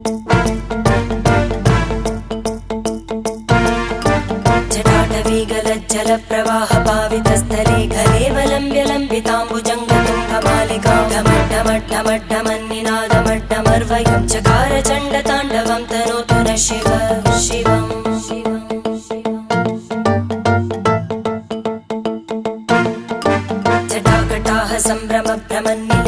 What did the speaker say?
जटाटवीगलज्जलप्रवाहपावितस्थले घलेवलम्ब्य लम्बिताम्बुजङ्गतुङ्गमालिकां ढमड्ढमड्ढमड्ढमन्निनादमड्ढमर्वयं चकार चण्डताण्डवं तनोतु नः शिव शिवम् जटाकटाः सम्भ्रमभ्रमन्नि